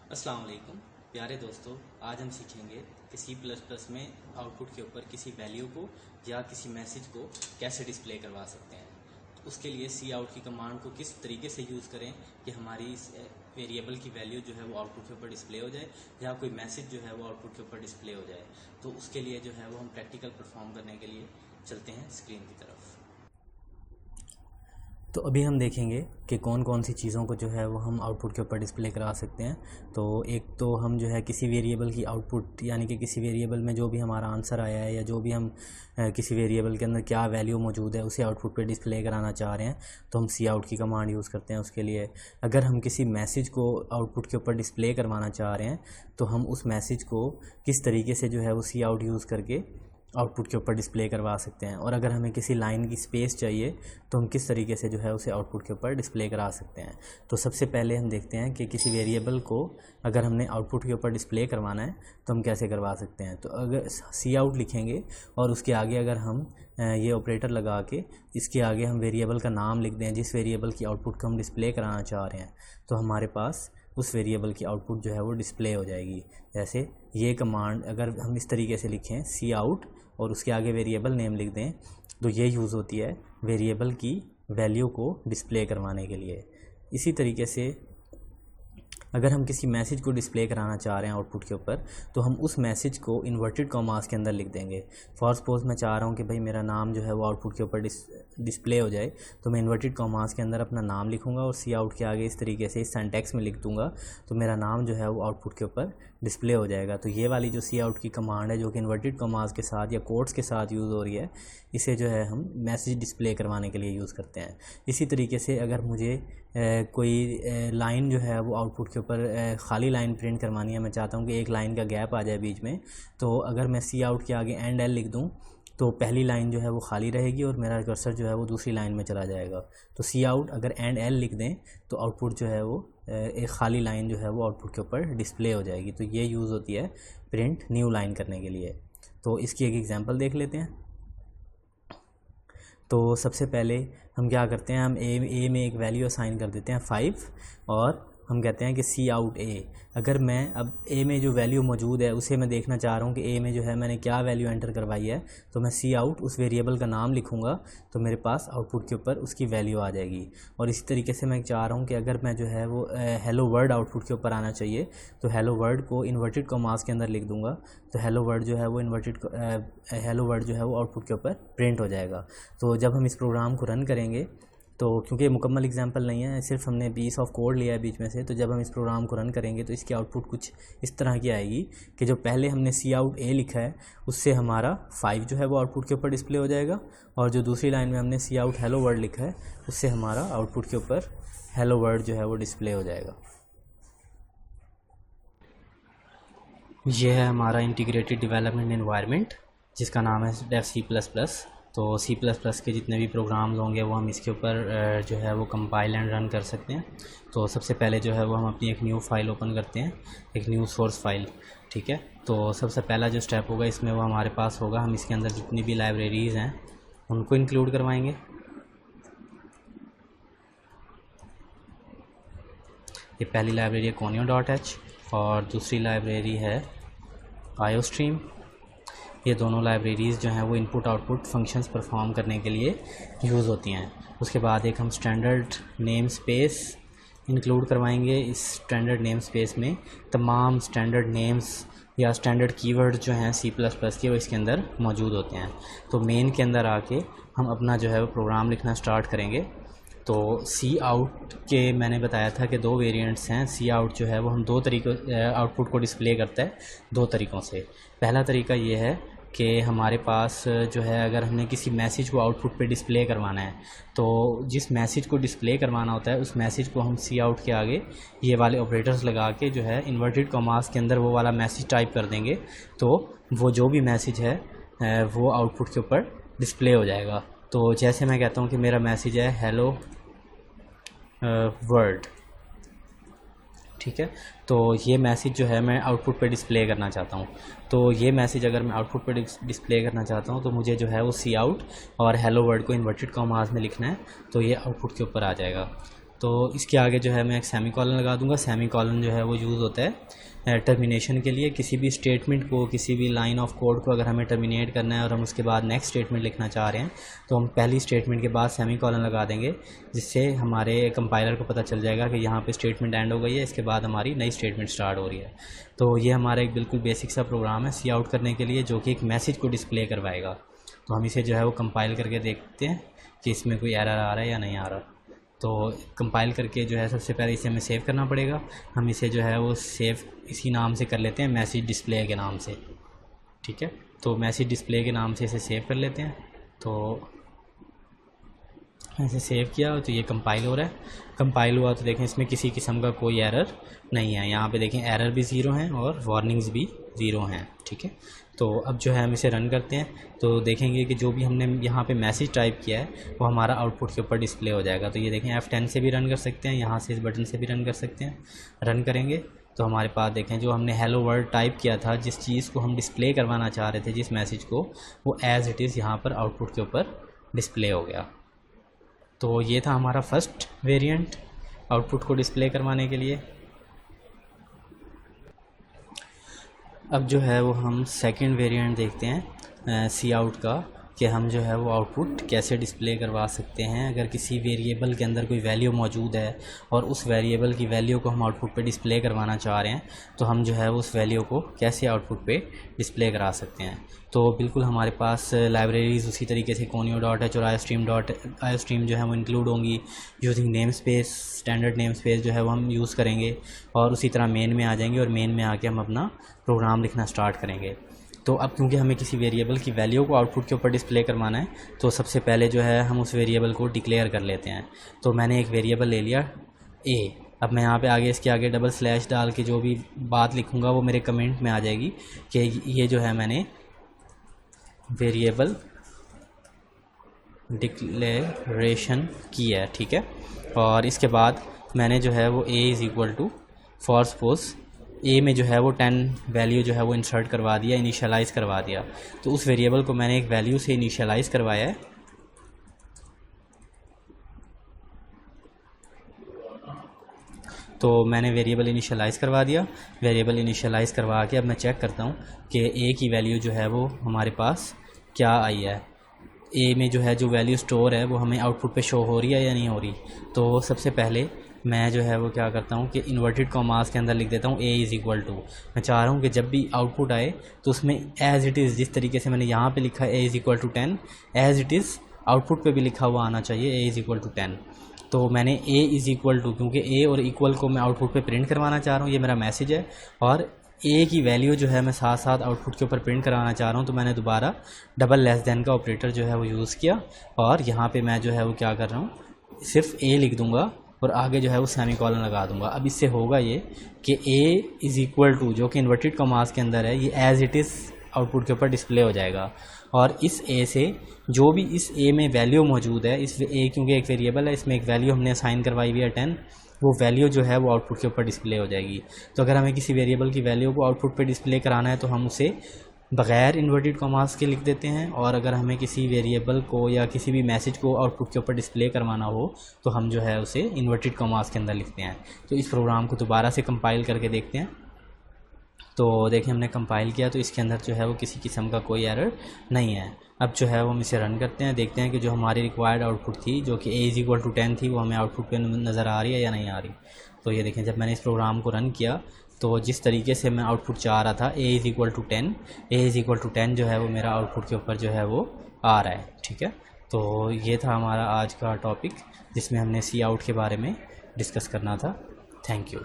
अस्सलाम वालेकुम प्यारे दोस्तों, आज हम सीखेंगे कि C++ में आउटपुट के ऊपर किसी वैल्यू को या किसी मैसेज को कैसे डिस्प्ले करवा सकते हैं। तो उसके लिए cout की कमांड को किस तरीके से यूज़ करें कि हमारी इस वेरिएबल की वैल्यू जो है वो आउटपुट के ऊपर डिस्प्ले हो जाए या कोई मैसेज जो है वो आउटपुट के ऊपर डिस्प्ले हो जाए। तो उसके लिए जो है वो हम प्रैक्टिकल परफॉर्म करने के लिए चलते हैं स्क्रीन की तरफ। तो अभी हम देखेंगे कि कौन कौन सी चीज़ों को जो है वो हम आउटपुट के ऊपर डिस्प्ले करा सकते हैं। तो एक तो हम जो है किसी वेरिएबल की आउटपुट यानी कि किसी वेरिएबल में जो भी हमारा आंसर आया है या जो भी हम किसी वेरिएबल के अंदर क्या वैल्यू मौजूद है उसे आउटपुट पे डिस्प्ले कराना चाह रहे हैं तो हम cout की कमांड यूज़ करते हैं उसके लिए। अगर हम किसी मैसेज को आउटपुट के ऊपर डिस्प्ले करवाना चाह रहे हैं तो हम उस मैसेज को किस तरीके से जो है वो cout यूज़ करके आउटपुट के ऊपर डिस्प्ले करवा सकते हैं। और अगर हमें किसी लाइन की स्पेस चाहिए तो हम किस तरीके से जो है उसे आउटपुट के ऊपर डिस्प्ले करा सकते हैं। तो सबसे पहले हम देखते हैं कि किसी वेरिएबल को अगर हमने आउटपुट के ऊपर डिस्प्ले करवाना है तो हम कैसे करवा सकते हैं। तो अगर cout लिखेंगे और उसके आगे अगर हम ये ऑपरेटर लगा के इसके आगे हम वेरिएबल का नाम लिख दें जिस वेरिएबल की आउटपुट को हम डिस्प्ले कराना चाह रहे हैं, तो हमारे पास उस वेरिएबल की आउटपुट जो है वो डिस्प्ले हो जाएगी। जैसे ये कमांड अगर हम इस तरीके से लिखें cout और उसके आगे वेरिएबल नेम लिख दें तो ये यूज़ होती है वेरिएबल की वैल्यू को डिस्प्ले करवाने के लिए। इसी तरीके से अगर हम किसी मैसेज को डिस्प्ले कराना चाह रहे हैं आउटपुट के ऊपर तो हम उस मैसेज को इन्वर्टेड कॉमास के अंदर लिख देंगे। फॉर सपोज मैं चाह रहा हूँ कि भाई मेरा नाम जो है वो आउटपुट के ऊपर डिस्प्ले हो जाए, तो मैं इन्वर्टेड कॉमास के अंदर अपना नाम लिखूँगा और cout के आगे इस तरीके से इस सिंटैक्स में लिख दूँगा तो मेरा नाम जो है वो आउटपुट के ऊपर डिस्प्ले हो जाएगा। तो ये वाली जो cout की कमांड है जो कि इन्वर्टेड कॉमास के साथ या कोट्स के साथ यूज़ हो रही है, इसे जो है हम मैसेज डिस्प्ले करवाने के लिए यूज़ करते हैं। इसी तरीके से अगर मुझे कोई लाइन जो है वो आउटपुट के ऊपर खाली लाइन प्रिंट करवानी है, मैं चाहता हूँ कि एक लाइन का गैप आ जाए बीच में, तो अगर मैं cout के आगे एंड एल लिख दूँ तो पहली लाइन जो है वो खाली रहेगी और मेरा कर्सर जो है वो दूसरी लाइन में चला जाएगा। तो cout अगर एंड एल लिख दें तो आउटपुट जो है वो एक खाली लाइन जो है वो आउटपुट के ऊपर डिस्प्ले हो जाएगी। तो ये यूज़ होती है प्रिंट न्यू लाइन करने के लिए। तो इसकी एक एग्जांपल देख लेते हैं। तो सबसे पहले हम क्या करते हैं, हम ए में एक वैल्यू असाइन कर देते हैं 5 और हम कहते हैं कि cout a। अगर मैं अब a में जो वैल्यू मौजूद है उसे मैं देखना चाह रहा हूँ कि a में जो है मैंने क्या वैल्यू एंटर करवाई है, तो मैं cout उस वेरिएबल का नाम लिखूँगा तो मेरे पास आउटपुट के ऊपर उसकी वैल्यू आ जाएगी। और इसी तरीके से मैं चाह रहा हूँ कि अगर मैं जो है वो हेलो वर्ड आउटपुट के ऊपर आना चाहिए तो हेलो वर्ड को इन्वर्टेड कॉमास के अंदर लिख दूँगा तो हेलो वर्ड जो है वो हेलो वर्ड जो है वो आउटपुट के ऊपर प्रिंट हो जाएगा। तो जब हम इस प्रोग्राम को रन करेंगे तो क्योंकि मुकम्मल एग्जांपल नहीं है, सिर्फ हमने पीस ऑफ कोड लिया है बीच में से, तो जब हम इस प्रोग्राम को रन करेंगे तो इसकी आउटपुट कुछ इस तरह की आएगी कि जो पहले हमने cout a लिखा है उससे हमारा 5 जो है वो आउटपुट के ऊपर डिस्प्ले हो जाएगा और जो दूसरी लाइन में हमने cout हेलो वर्ड लिखा है उससे हमारा आउटपुट के ऊपर हेलो वर्ड जो है वो डिस्प्ले हो जाएगा। यह है हमारा इंटीग्रेटेड डेवलपमेंट एनवायरनमेंट जिसका नाम है डेव C++। तो C++ के जितने भी प्रोग्राम्स होंगे वो हम इसके ऊपर जो है वो कंपाइल एंड रन कर सकते हैं। तो सबसे पहले जो है वो हम अपनी एक न्यू फाइल ओपन करते हैं, एक न्यू सोर्स फाइल। ठीक है, तो सबसे पहला जो स्टेप होगा इसमें वो हमारे पास होगा, हम इसके अंदर जितनी भी लाइब्रेरीज़ हैं उनको इंक्लूड करवाएंगे। ये पहली लाइब्रेरी है conio.h और दूसरी लाइब्रेरी है iostream। ये दोनों लाइब्रेरीज़ जो हैं वो इनपुट आउटपुट फंक्शंस परफॉर्म करने के लिए यूज़ होती हैं। उसके बाद एक हम स्टैंडर्ड नेम स्पेस इंक्लूड करवाएंगे। इस स्टैंडर्ड नेम स्पेस में तमाम स्टैंडर्ड नेम्स या स्टैंडर्ड कीवर्ड जो हैं C++ के वो इसके अंदर मौजूद होते हैं। तो मेन के अंदर आके हम अपना जो है वो प्रोग्राम लिखना स्टार्ट करेंगे। तो cout के मैंने बताया था कि दो वेरिएंट्स हैं। cout जो है वो हम दो तरीक़ों आउटपुट को डिस्प्ले करता है, दो तरीक़ों से। पहला तरीका ये है कि हमारे पास जो है अगर हमने किसी मैसेज को आउटपुट पे डिस्प्ले करवाना है तो जिस मैसेज को डिस्प्ले करवाना होता है उस मैसेज को हम cout के आगे ये वाले ऑपरेटर्स लगा के जो है इन्वर्टेड कॉमास के अंदर वो वाला मैसेज टाइप कर देंगे तो वो जो भी मैसेज है वो आउटपुट के ऊपर डिस्प्ले हो जाएगा। तो जैसे मैं कहता हूँ कि मेरा मैसेज है हेलो वर्ड, ठीक है, तो ये मैसेज जो है मैं आउटपुट पे डिस्प्ले करना चाहता हूँ। तो ये मैसेज अगर मैं आउटपुट पे डिस्प्ले करना चाहता हूँ तो मुझे जो है वो cout और हेलो वर्ड को इन्वर्टेड कॉमास में लिखना है तो ये आउटपुट के ऊपर आ जाएगा। तो इसके आगे जो है मैं एक सेमी कॉलन लगा दूंगा। सेमी कॉलन जो है वो यूज़ होता है टर्मिनेशन के लिए। किसी भी स्टेटमेंट को, किसी भी लाइन ऑफ कोड को अगर हमें टर्मिनेट करना है और हम उसके बाद नेक्स्ट स्टेटमेंट लिखना चाह रहे हैं तो हम पहली स्टेटमेंट के बाद सेमी कॉलन लगा देंगे, जिससे हमारे कंपाइलर को पता चल जाएगा कि यहाँ पे स्टेटमेंट एंड हो गई है, इसके बाद हमारी नई स्टेटमेंट स्टार्ट हो रही है। तो ये हमारा एक बिल्कुल बेसिक सा प्रोग्राम है सी आउट करने के लिए, जो कि एक मैसेज को डिस्प्ले करवाएगा। तो हम इसे जो है वो कंपाइल करके देखते हैं कि इसमें कोई एरर आ रहा है या नहीं आ रहा। तो कंपाइल करके जो है सबसे पहले इसे हमें सेव करना पड़ेगा। हम इसे जो है वो सेव इसी नाम से कर लेते हैं, मैसेज डिस्प्ले के नाम से, ठीक है। तो मैसेज डिस्प्ले के नाम से इसे सेव कर लेते हैं। तो ऐसे सेव किया तो ये कंपाइल हो रहा है। कंपाइल हुआ तो देखें इसमें किसी किस्म का कोई एरर नहीं है। यहाँ पे देखें एरर भी ज़ीरो हैं और वार्निंग्स भी ज़ीरो हैं, ठीक है। तो अब जो है हम इसे रन करते हैं तो देखेंगे कि जो भी हमने यहाँ पे मैसेज टाइप किया है वो हमारा आउटपुट के ऊपर डिस्प्ले हो जाएगा। तो ये देखें F10 से भी रन कर सकते हैं, यहाँ से इस बटन से भी रन कर सकते हैं। रन करेंगे तो हमारे पास देखें जो हमने हेलो वर्ल्ड टाइप किया था, जिस चीज़ को हम डिस्प्ले करवाना चाह रहे थे, जिस मैसेज को, वो एज़ इट इज़ यहाँ पर आउटपुट के ऊपर डिस्प्ले हो गया। तो ये था हमारा फर्स्ट वेरिएंट आउटपुट को डिस्प्ले करवाने के लिए। अब जो है वो हम सेकंड वेरिएंट देखते हैं सी आउट का, कि हम जो है वो आउटपुट कैसे डिस्प्ले करवा सकते हैं। अगर किसी वेरिएबल के अंदर कोई वैल्यू मौजूद है और उस वेरिएबल की वैल्यू को हम आउटपुट पे डिस्प्ले करवाना चाह रहे हैं तो हम जो है वो उस वैल्यू को कैसे आउटपुट पे डिस्प्ले करा सकते हैं। तो बिल्कुल हमारे पास लाइब्रेरीज़ उसी तरीके से conio.h और iostream जो है वो इंक्लूड होंगी। Using name space, standard name space जो है वो हम यूज़ करेंगे और उसी तरह मेन में आ जाएंगे और मेन में आके हम अपना प्रोग्राम लिखना स्टार्ट करेंगे। तो अब क्योंकि हमें किसी वेरिएबल की वैल्यू को आउटपुट के ऊपर डिस्प्ले करवाना है तो सबसे पहले जो है हम उस वेरिएबल को डिक्लेयर कर लेते हैं। तो मैंने एक वेरिएबल ले लिया a। अब मैं यहाँ पे आगे इसके आगे डबल स्लैश डाल के जो भी बात लिखूँगा वो मेरे कमेंट में आ जाएगी कि ये जो है मैंने वेरिएबल डिक्लेरेशन की है, ठीक है। और इसके बाद मैंने जो है वो a is equal to for suppose A में जो है वो 10 वैल्यू जो है वो इंसर्ट करवा दिया, इनिशियलाइज़ करवा दिया। तो उस वेरिएबल को मैंने एक वैल्यू से इनिशियलाइज़ करवाया है। तो मैंने वेरिएबल इनिशियलाइज़ करवा दिया। वेरिएबल इनिशियलाइज़ करवा के अब मैं चेक करता हूँ कि ए की वैल्यू जो है वो हमारे पास क्या आई है। ए में जो है जो वैल्यू स्टोर है वो हमें आउटपुट पे शो हो रही है या नहीं हो रही। तो सबसे पहले मैं जो है वो क्या करता हूँ कि इन्वर्टेड कॉमास के अंदर लिख देता हूँ a इज़ इक्वल टू। मैं चाह रहा हूँ कि जब भी आउटपुट आए तो उसमें एज़ इट इज़, जिस तरीके से मैंने यहाँ पे लिखा है a is equal to 10, as it is output पे भी लिखा हुआ आना चाहिए a इज़ इक्वल टू 10। तो मैंने a इज़ इक्वल टू, क्योंकि a और इक्वल को मैं आउटपुट पे प्रिंट करवाना चाह रहा हूँ, ये मेरा मैसेज है, और a की वैल्यू जो है मैं साथ साथ आउटपुट के ऊपर प्रिंट कराना चाह रहा हूँ। तो मैंने दोबारा डबल लेस देन का ऑपरेटर जो है वो यूज़ किया और यहाँ पे मैं जो है वो क्या कर रहा हूँ, सिर्फ a लिख दूँगा और आगे जो है वो सेमी कॉलन लगा दूंगा। अब इससे होगा ये कि a इज़ इक्वल टू, जो कि इन्वर्टेड कॉमास के अंदर है, ये एज़ इट इज़ आउटपुट के ऊपर डिस्प्ले हो जाएगा। और इस a से जो भी इस a में वैल्यू मौजूद है, इस a क्योंकि एक वेरिएबल है, इसमें एक वैल्यू हमने असाइन करवाई हुई है 10, वो वैल्यू जो है वो आउटपुट के ऊपर डिस्प्ले हो जाएगी। तो अगर हमें किसी वेरिएबल की वैल्यू को आउटपुट पे डिस्प्ले कराना है तो हम उसे बग़ैर इन्वर्टेड कॉमास के लिख देते हैं, और अगर हमें किसी वेरिएबल को या किसी भी मैसेज को आउटपुट के ऊपर डिस्प्ले करवाना हो तो हम जो है उसे इन्वर्टेड कॉमास के अंदर लिखते हैं। तो इस प्रोग्राम को दोबारा से कंपाइल करके देखते हैं। तो देखिए हमने कंपाइल किया तो इसके अंदर जो है वो किसी किस्म का कोई एरर नहीं है। अब जो है वो हम इसे रन करते हैं, देखते हैं कि जो हमारी रिक्वायर्ड आउटपुट थी, जो कि a इज़ इक्वल टू 10 थी, वो हमें आउटपुट पे नज़र आ रही है या नहीं आ रही। तो ये देखें जब मैंने इस प्रोग्राम को रन किया तो जिस तरीके से मैं आउटपुट चाह रहा था a is equal to 10, a is equal to 10 जो है वो मेरा आउटपुट के ऊपर जो है वो आ रहा है, ठीक है। तो ये था हमारा आज का टॉपिक जिसमें हमने सी आउट के बारे में डिस्कस करना था। Thank you.